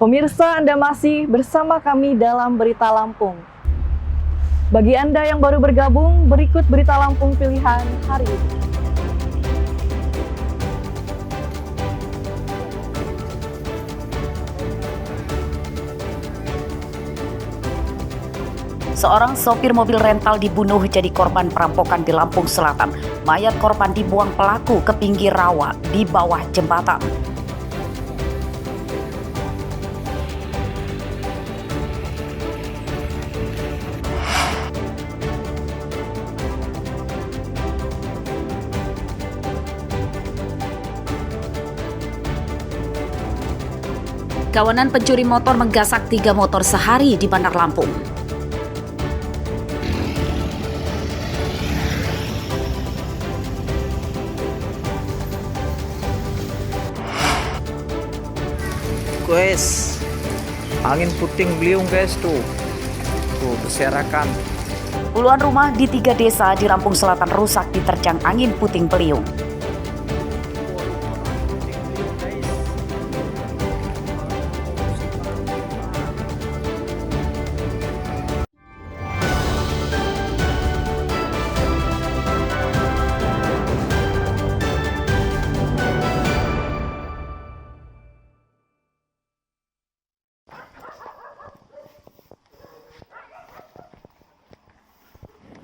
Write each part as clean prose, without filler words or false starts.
Pemirsa, Anda masih bersama kami dalam Berita Lampung. Bagi Anda yang baru bergabung, berikut Berita Lampung pilihan hari ini. Seorang sopir mobil rental dibunuh jadi korban perampokan di Lampung Selatan. Mayat korban dibuang pelaku ke pinggir rawa di bawah jembatan. Kawanan pencuri motor menggasak 3 motor sehari di Bandar Lampung. Guys, angin puting beliung guys tuh berserakan. Puluhan rumah di 3 desa di Lampung Selatan rusak diterjang angin puting beliung.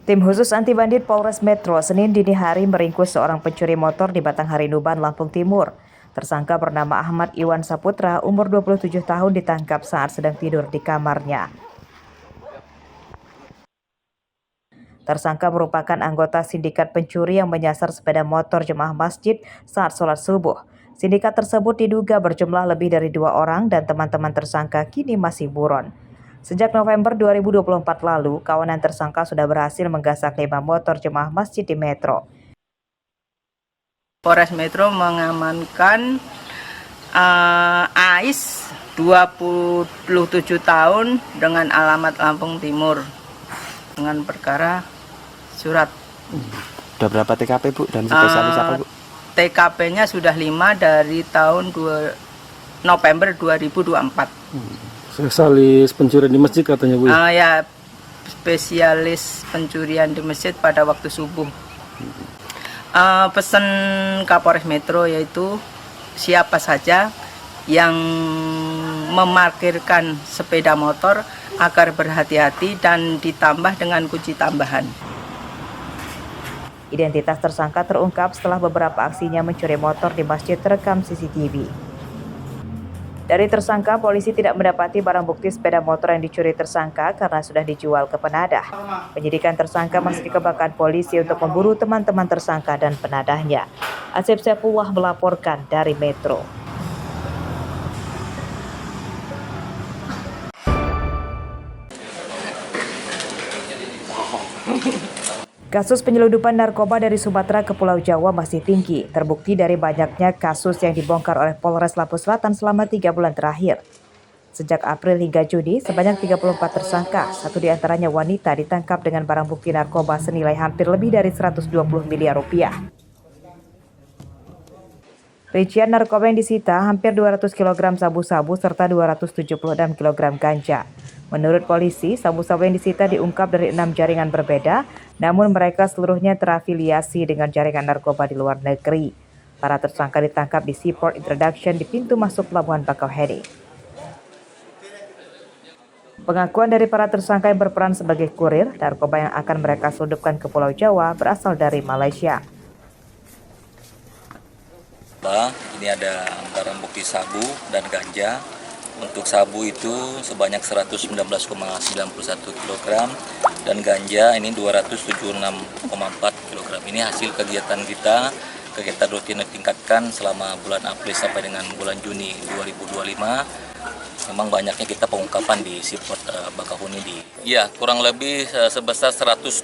Tim khusus anti bandit Polres Metro Senin dini hari meringkus seorang pencuri motor di Batanghari Nuban, Lampung Timur. Tersangka bernama Ahmad Iwan Saputra, umur 27 tahun ditangkap saat sedang tidur di kamarnya. Tersangka merupakan anggota sindikat pencuri yang menyasar sepeda motor jemaah masjid saat sholat subuh. Sindikat tersebut diduga berjumlah lebih dari 2 orang dan teman-teman tersangka kini masih buron. Sejak November 2024 lalu, kawanan tersangka sudah berhasil menggasak 5 motor jemaah masjid di Metro. Polres Metro mengamankan AIS 27 tahun dengan alamat Lampung Timur dengan perkara surat. Udah berapa TKP Bu dan spesialis apa Bu? TKP-nya sudah 5 dari tahun November 2024. Spesialis pencurian di masjid katanya Bu. Ya, spesialis pencurian di masjid pada waktu subuh. Pesan Kapolres Metro yaitu siapa saja yang memarkirkan sepeda motor agar berhati-hati dan ditambah dengan kunci tambahan. Identitas tersangka terungkap setelah beberapa aksinya mencuri motor di masjid terekam CCTV. Dari tersangka, polisi tidak mendapati barang bukti sepeda motor yang dicuri tersangka karena sudah dijual ke penadah. Penyidikan tersangka masih dikembangkan polisi untuk memburu teman-teman tersangka dan penadahnya. Asep Saifullah melaporkan dari Metro. Kasus penyelundupan narkoba dari Sumatera ke Pulau Jawa masih tinggi, terbukti dari banyaknya kasus yang dibongkar oleh Polres Lampung Selatan selama 3 bulan terakhir. Sejak April hingga Juni, sebanyak 34 tersangka, 1 diantaranya wanita, ditangkap dengan barang bukti narkoba senilai hampir lebih dari 120 miliar rupiah. Rincian narkoba yang disita hampir 200 kg sabu-sabu serta 276 kg ganja. Menurut polisi, sabu-sabu yang disita diungkap dari 6 jaringan berbeda, namun mereka seluruhnya terafiliasi dengan jaringan narkoba di luar negeri. Para tersangka ditangkap di Seaport Introduction di pintu masuk Pelabuhan Bakauheni. Pengakuan dari para tersangka yang berperan sebagai kurir, narkoba yang akan mereka selundupkan ke Pulau Jawa berasal dari Malaysia. Ini ada barang bukti sabu dan ganja. Untuk sabu itu sebanyak 119,91 kg dan ganja ini 276,4 kg. Ini hasil kegiatan kita, kegiatan rutin ditingkatkan selama bulan April sampai dengan bulan Juni 2025. Memang banyaknya kita pengungkapan di Seaport Bakauheni di. Ya, kurang lebih sebesar 120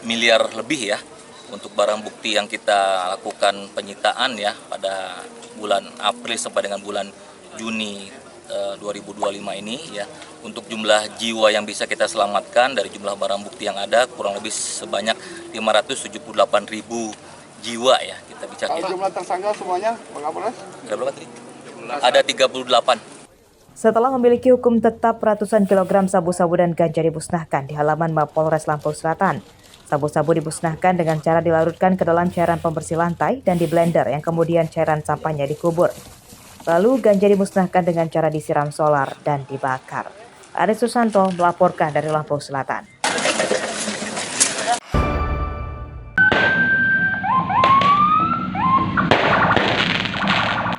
miliar lebih ya. Untuk barang bukti yang kita lakukan penyitaan ya pada bulan April sampai dengan bulan Juni 2025 ini ya, untuk jumlah jiwa yang bisa kita selamatkan dari jumlah barang bukti yang ada kurang lebih sebanyak 578.000 jiwa ya kita bicara. Jumlah tersangka semuanya berapa? Berapa tadi? Ada 38. Setelah memiliki hukum tetap, ratusan kilogram sabu-sabu dan ganja dimusnahkan di halaman Mapolres Lampung Selatan. Sabu-sabu dimusnahkan dengan cara dilarutkan ke dalam cairan pembersih lantai dan di blender yang kemudian cairan sampahnya dikubur. Lalu ganja dimusnahkan dengan cara disiram solar dan dibakar. Aris Susanto melaporkan dari Lampung Selatan.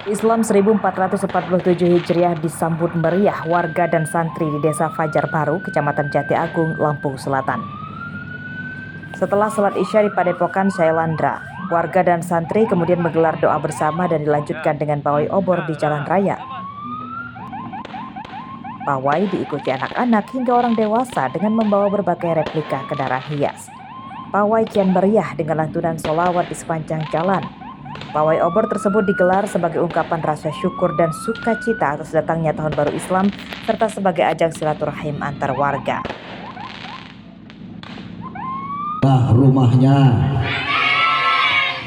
Islam 1447 Hijriah disambut meriah warga dan santri di Desa Fajar Baru, Kecamatan Jati Agung, Lampung Selatan. Setelah salat Isya di Padepokan Sailandra, warga dan santri kemudian menggelar doa bersama dan dilanjutkan dengan pawai obor di jalan raya. Pawai diikuti anak-anak hingga orang dewasa dengan membawa berbagai replika kendaraan hias. Pawai kian meriah dengan lantunan sholawat di sepanjang jalan. Pawai obor tersebut digelar sebagai ungkapan rasa syukur dan sukacita atas datangnya Tahun Baru Islam serta sebagai ajang silaturahim antar warga. Rumahnya,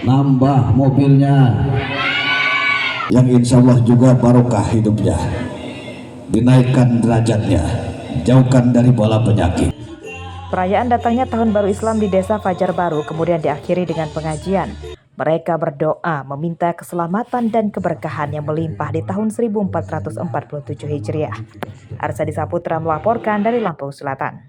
nambah mobilnya, yang insya Allah juga barokah hidupnya, dinaikkan derajatnya, jauhkan dari bala penyakit. Perayaan datangnya Tahun Baru Islam di Desa Fajar Baru kemudian diakhiri dengan pengajian. Mereka berdoa meminta keselamatan dan keberkahan yang melimpah di tahun 1447 Hijriah. Arsadi Saputra melaporkan dari Lampung Selatan.